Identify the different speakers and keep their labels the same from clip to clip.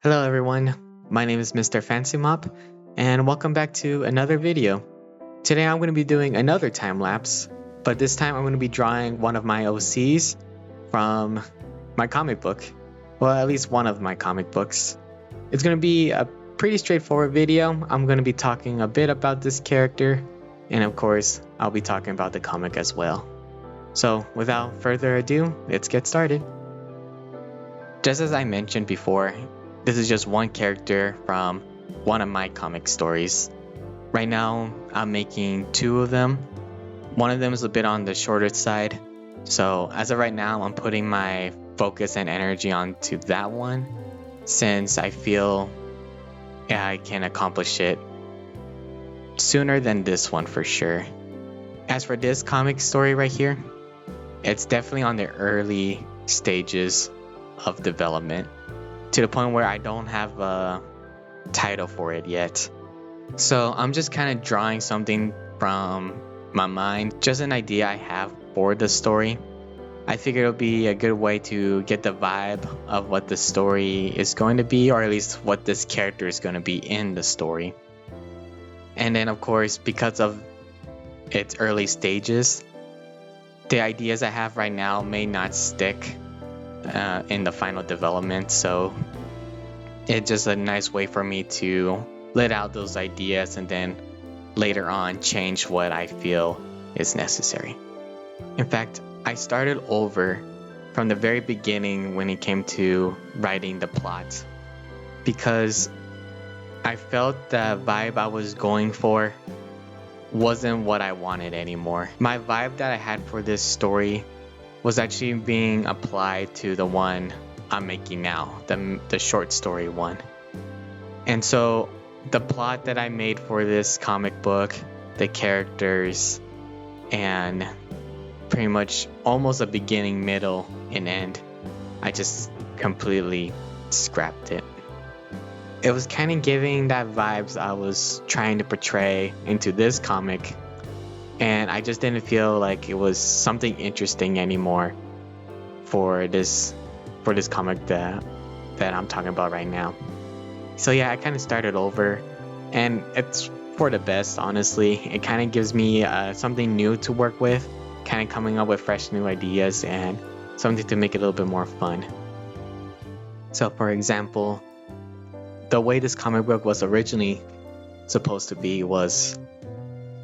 Speaker 1: Hello everyone, my name is Mr.FancyMop, and welcome back to another video. Today I'm going to be doing another time lapse, but this time I'm going to be drawing one of my OCs from my comic book. Well, at least one of my comic books. It's going to be a pretty straightforward video. I'm going to be talking a bit about this character, and of course, I'll be talking about the comic as well. So without further ado, let's get started. Just as I mentioned before, this is just one character from one of my comic stories. Right now, I'm making two of them. One of them is a bit on the shorter side. So as of right now, I'm putting my focus and energy onto that one since I feel I can accomplish it sooner than this one for sure. As for this comic story right here, it's definitely on the early stages of development, to the point where I don't have a title for it yet. So I'm just kind of drawing something from my mind, just an idea I have for the story. I figured it would be a good way to get the vibe of what the story is going to be, or at least what this character is going to be in the story. And then of course, because of its early stages, the ideas I have right now may not stick in the final development, so it's just a nice way for me to let out those ideas and then later on change what I feel is necessary. In fact, I started over from the very beginning when it came to writing the plot, because I felt the vibe I was going for wasn't what I wanted anymore. My vibe that I had for this story was actually being applied to the one I'm making now, the short story one. And so the plot that I made for this comic book, the characters, and pretty much almost a beginning, middle, and end, I just completely scrapped it. It was kind of giving that vibes I was trying to portray into this comic, and I just didn't feel like it was something interesting anymore for this comic that I'm talking about right now. So yeah, I kind of started over, and it's for the best, honestly. It kind of gives me something new to work with, kind of coming up with fresh new ideas and something to make it a little bit more fun. So for example, the way this comic book was originally supposed to be was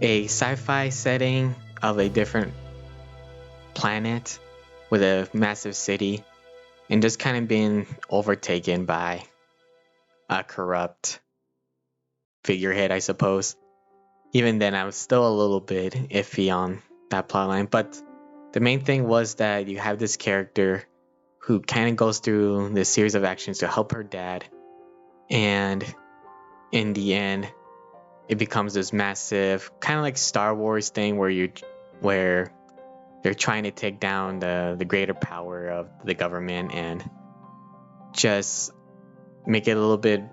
Speaker 1: a sci-fi setting of a different planet with a massive city, and just kind of being overtaken by a corrupt figurehead, I suppose. Even then, I was still a little bit iffy on that plotline, but the main thing was that you have this character who kind of goes through this series of actions to help her dad, and in the end, it becomes this massive, kind of like Star Wars thing where you're trying to take down the greater power of the government and just make it a little bit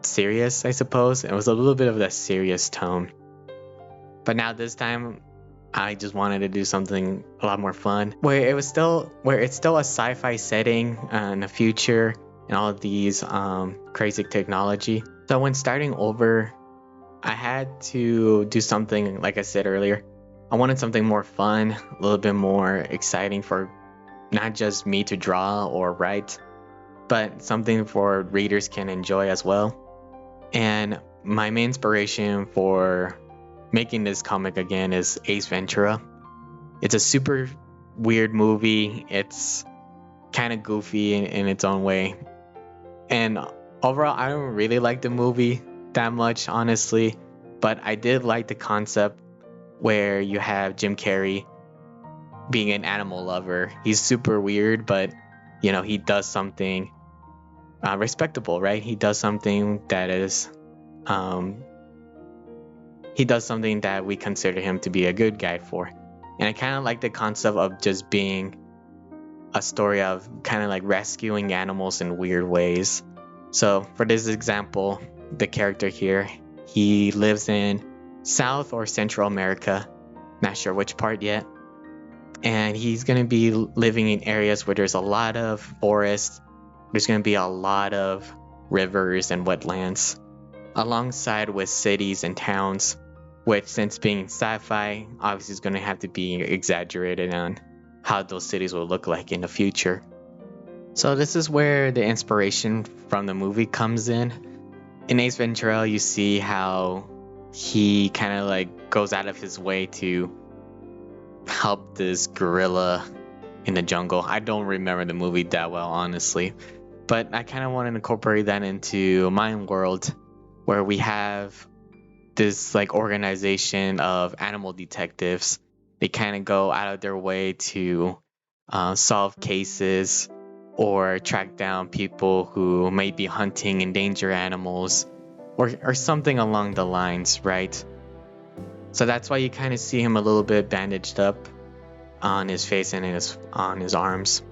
Speaker 1: serious, I suppose. It was a little bit of that serious tone. But now this time, I just wanted to do something a lot more fun, where it's still a sci-fi setting in the future and all of these crazy technology. So when starting over, I had to do something, like I said earlier. I wanted something more fun, a little bit more exciting for not just me to draw or write, but something for readers can enjoy as well. And my main inspiration for making this comic again is Ace Ventura. It's a super weird movie. It's kind of goofy in its own way. And overall, I don't really like the movie that much, honestly, but I did like the concept where you have Jim Carrey being an animal lover. He's super weird, but he does something respectable, right? He does something that is he does something that we consider him to be a good guy for. And I kind of like the concept of just being a story of kind of like rescuing animals in weird ways. So for this example, the character here, he lives in South or Central America, not sure which part yet, and he's going to be living in areas where there's a lot of forest, there's going to be a lot of rivers and wetlands, alongside with cities and towns, which, since being sci-fi, obviously is going to have to be exaggerated on how those cities will look like in the future. So this is where the inspiration from the movie comes in. In Ace Ventura, you see how he kind of like goes out of his way to help this gorilla in the jungle. I don't remember the movie that well, honestly, but I kind of want to incorporate that into my world, where we have this like organization of animal detectives. They kind of go out of their way to solve cases or track down people who may be hunting endangered animals or something along the lines, right? So that's why you kind of see him a little bit bandaged up on his face and on his arms,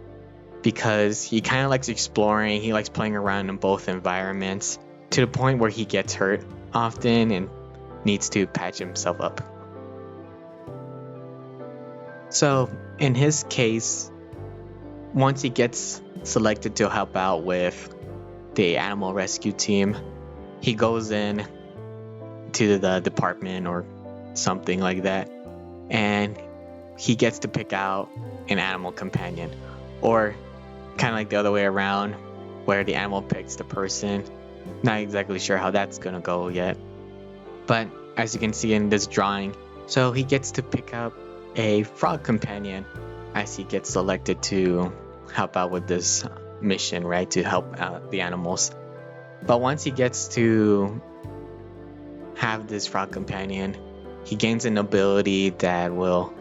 Speaker 1: because he kind of likes exploring. He likes playing around in both environments to the point where he gets hurt often and needs to patch himself up. So in his case, once he gets selected to help out with the animal rescue team, he goes in to the department or something like that, and he gets to pick out an animal companion, or kind of like the other way around, where the animal picks the person. Not exactly sure how that's gonna go yet, but as you can see in this drawing, so he gets to pick up a frog companion as he gets selected to help out with this mission, right, to help out the animals. But once he gets to have this frog companion, he gains an ability that will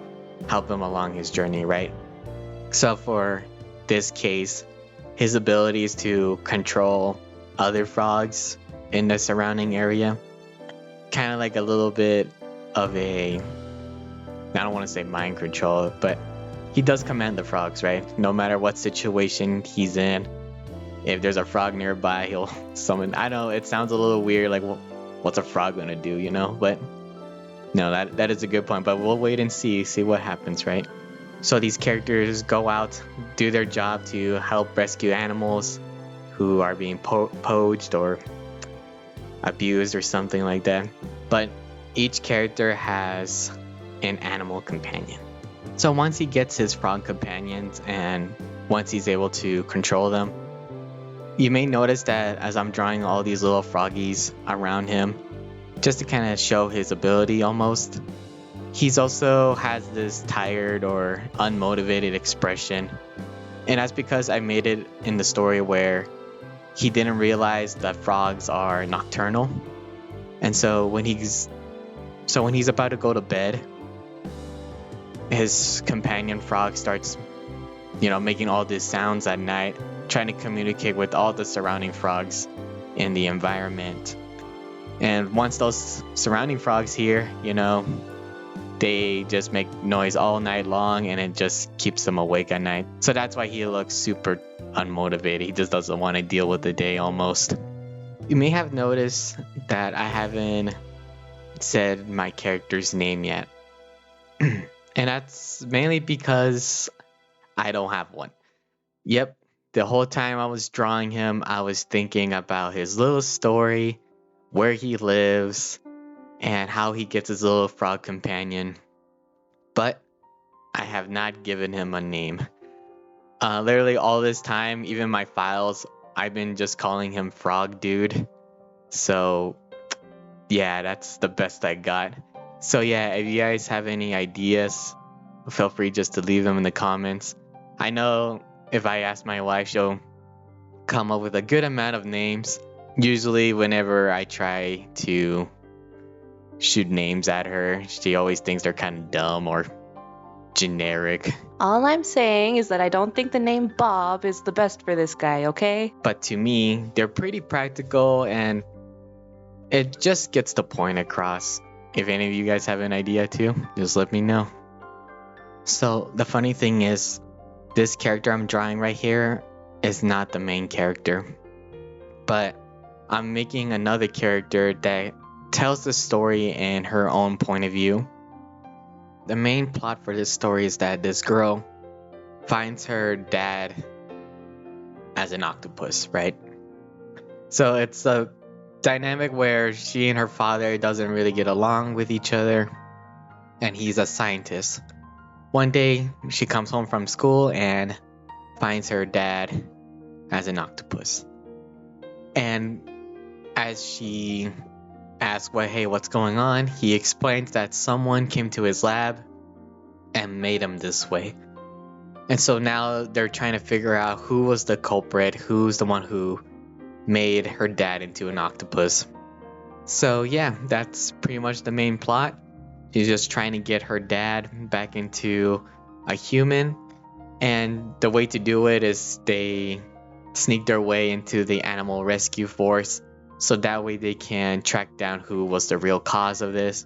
Speaker 1: help him along his journey, right? So for this case, his ability is to control other frogs in the surrounding area. Kind of like a little bit of a, I don't want to say mind control, but he does command the frogs, right? No matter what situation he's in, if there's a frog nearby, he'll summon. I know it sounds a little weird, like, well, what's a frog gonna do, you know? But no, that is a good point. But we'll wait and see what happens, right? So these characters go out, do their job to help rescue animals who are being poached or abused or something like that. But each character has an animal companion. So once he gets his frog companions and once he's able to control them, you may notice that as I'm drawing all these little froggies around him, just to kind of show his ability almost, he's also has this tired or unmotivated expression. And that's because I made it in the story where he didn't realize that frogs are nocturnal. And so when he's about to go to bed, his companion frog starts, making all these sounds at night, trying to communicate with all the surrounding frogs in the environment. And once those surrounding frogs hear, they just make noise all night long, and it just keeps them awake at night. So that's why he looks super unmotivated. He just doesn't want to deal with the day almost. You may have noticed that I haven't said my character's name yet. And that's mainly because I don't have one. Yep, the whole time I was drawing him, I was thinking about his little story, where he lives, and how he gets his little frog companion. But I have not given him a name. Literally all this time, even my files, I've been just calling him Frog Dude. So yeah, that's the best I got. So yeah, if you guys have any ideas, feel free just to leave them in the comments. I know if I ask my wife, she'll come up with a good amount of names. Usually whenever I try to shoot names at her, she always thinks they're kind of dumb or generic.
Speaker 2: All I'm saying is that I don't think the name Bob is the best for this guy, okay?
Speaker 1: But to me, they're pretty practical and it just gets the point across. If any of you guys have an idea too, just let me know. So the funny thing is, this character I'm drawing right here is not the main character, but I'm making another character that tells the story in her own point of view. The main plot for this story is that this girl finds her dad as an octopus, right? So it's a dynamic where she and her father doesn't really get along with each other, and he's a scientist. One day, she comes home from school and finds her dad as an octopus. And as she asks, "Well, hey, what's going on?" he explains that someone came to his lab and made him this way. And so now they're trying to figure out who was the culprit, who's the one who made her dad into an octopus. So yeah, that's pretty much the main plot. She's just trying to get her dad back into a human, and the way to do it is they sneak their way into the animal rescue force, so that way they can track down who was the real cause of this.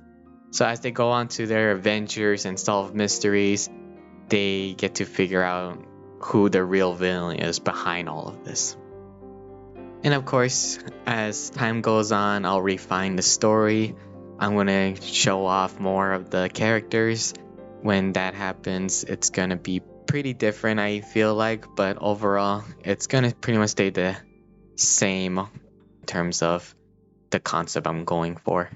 Speaker 1: So as they go on to their adventures and solve mysteries, they get to figure out who the real villain is behind all of this. And of course, as time goes on, I'll refine the story. I'm going to show off more of the characters. When that happens, it's going to be pretty different, I feel like, but overall, it's going to pretty much stay the same in terms of the concept I'm going for.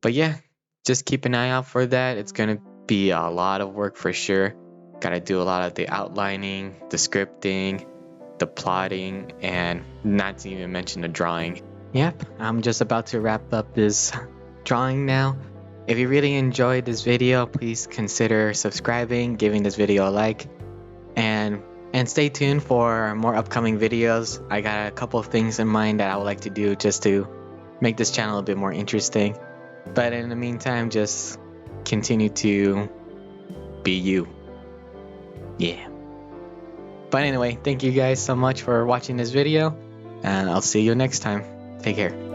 Speaker 1: But yeah, just keep an eye out for that. It's going to be a lot of work for sure. Got to do a lot of the outlining, the scripting, the plotting, and not to even mention the drawing. Yep, I'm just about to wrap up this drawing now. If you really enjoyed this video, please consider subscribing, giving this video a like, and stay tuned for more upcoming videos. I got a couple of things in mind that I would like to do just to make this channel a bit more interesting. But in the meantime, just continue to be you. Yeah. But anyway, thank you guys so much for watching this video, and I'll see you next time. Take care.